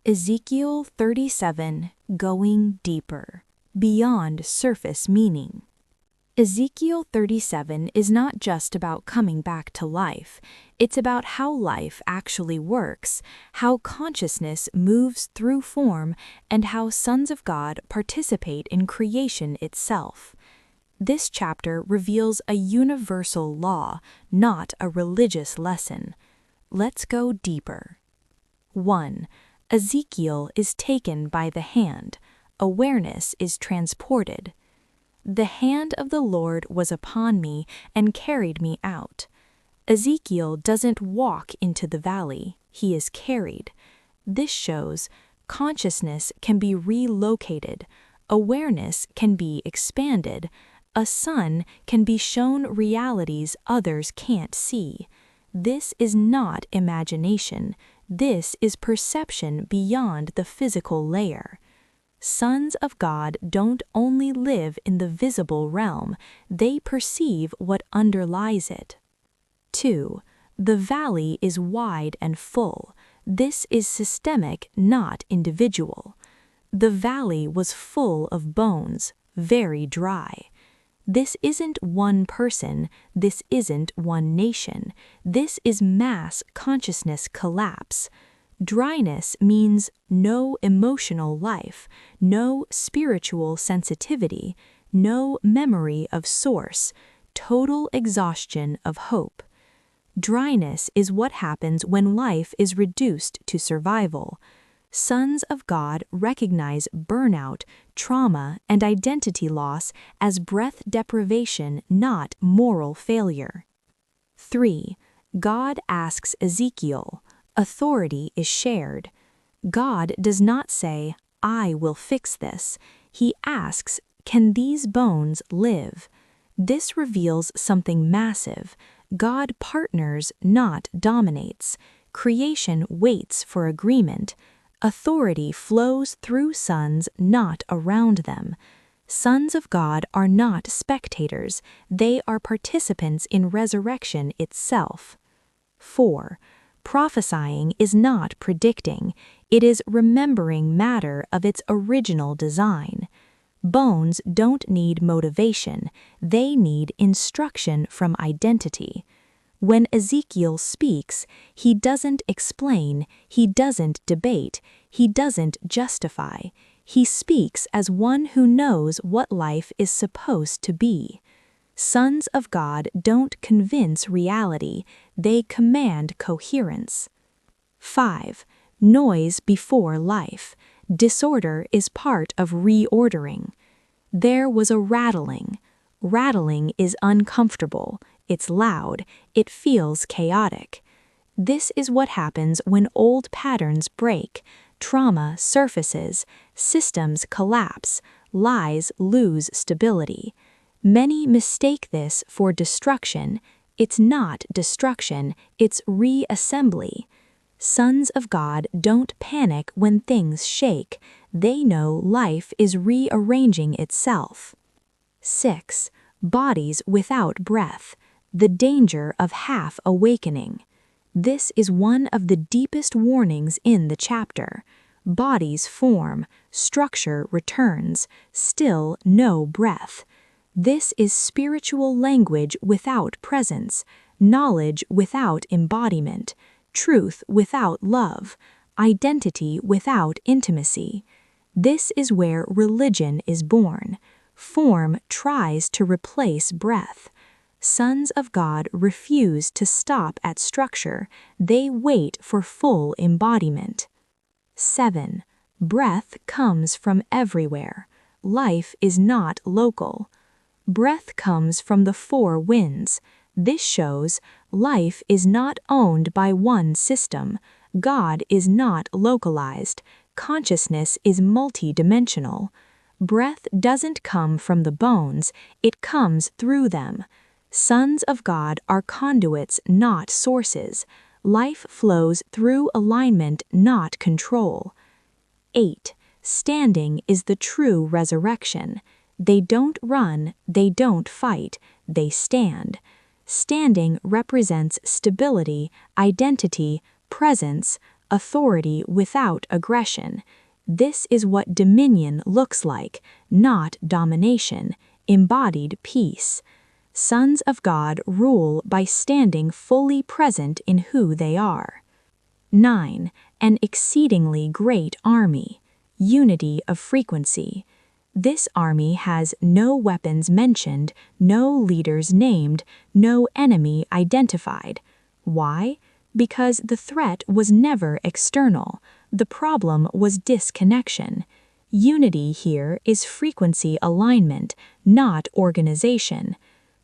Ezekiel 37, Going Deeper, Beyond Surface Meaning. Ezekiel 37 is not just about coming back to life, it's about how life actually works, how consciousness moves through form, and how sons of God participate in creation itself. This chapter reveals a universal law, not a religious lesson. Let's go deeper. 1. Ezekiel is taken by the hand. Awareness is transported. The hand of the Lord was upon me and carried me out. Ezekiel doesn't walk into the valley, he is carried. This shows consciousness can be relocated, awareness can be expanded, a son can be shown realities others can't see. This is not imagination. This is perception beyond the physical layer. Sons of God don't only live in the visible realm, they perceive what underlies it. 2. The valley is wide and full. This is systemic, not individual. The valley was full of bones, very dry. This isn't one person, this isn't one nation, this is mass consciousness collapse. Dryness means no emotional life, no spiritual sensitivity, no memory of source, total exhaustion of hope. Dryness is what happens when life is reduced to survival. Sons of God recognize burnout, trauma, and identity loss as breath deprivation, not moral failure. 3. God asks Ezekiel. Authority is shared. God does not say, "I will fix this." He asks, "Can these bones live?" This reveals something massive. God partners, not dominates. Creation waits for agreement. Authority flows through sons, not around them. Sons of God are not spectators, they are participants in resurrection itself. 4. Prophesying is not predicting, it is remembering matter of its original design. Bones don't need motivation, they need instruction from identity. When Ezekiel speaks, he doesn't explain, he doesn't debate, he doesn't justify. He speaks as one who knows what life is supposed to be. Sons of God don't convince reality, they command coherence. 5. Noise before life. Disorder is part of reordering. There was a rattling. Rattling is uncomfortable. It's loud, it feels chaotic. This is what happens when old patterns break, trauma surfaces, systems collapse, lies lose stability. Many mistake this for destruction. It's not destruction, it's reassembly. Sons of God don't panic when things shake. They know life is rearranging itself. 6. Bodies without breath. The danger of half awakening. This is one of the deepest warnings in the chapter. Bodies form, structure returns, still no breath. This is spiritual language without presence, knowledge without embodiment, truth without love, identity without intimacy. This is where religion is born. Form tries to replace breath. Sons of God refuse to stop at structure, they wait for full embodiment. 7. Breath comes from everywhere. Life is not local. Breath comes from the four winds. This shows life is not owned by one system. God is not localized. Consciousness is multidimensional. Breath doesn't come from the bones, it comes through them. Sons of God are conduits, not sources. Life flows through alignment, not control. 8. Standing is the true resurrection. They don't run, they don't fight, they stand. Standing represents stability, identity, presence, authority without aggression. This is what dominion looks like, not domination, embodied peace. Sons of God rule by standing fully present in who they are. 9. An exceedingly great army. Unity of frequency. This army has no weapons mentioned, no leaders named, no enemy identified. Why? Because the threat was never external. The problem was disconnection. Unity here is frequency alignment, not organization.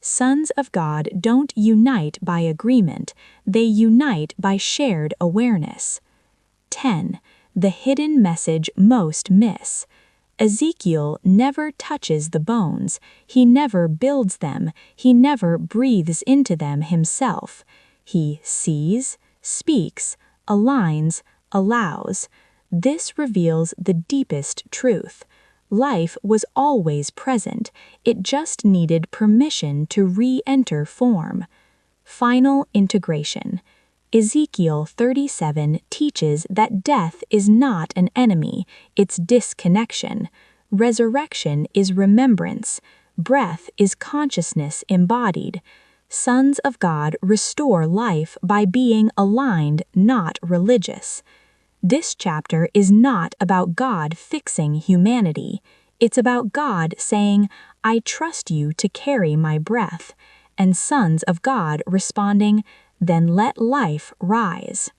Sons of God don't unite by agreement, they unite by shared awareness. 10. The hidden message most miss. Ezekiel never touches the bones, he never builds them, he never breathes into them himself. He sees, speaks, aligns, allows. This reveals the deepest truth. Life was always present, it just needed permission to re-enter form. Final integration. Ezekiel 37 teaches that death is not an enemy, it's disconnection. Resurrection is remembrance. Breath is consciousness embodied. Sons of God restore life by being aligned, not religious. This chapter is not about God fixing humanity. It's about God saying, "I trust you to carry my breath," and sons of God responding, "Then let life rise."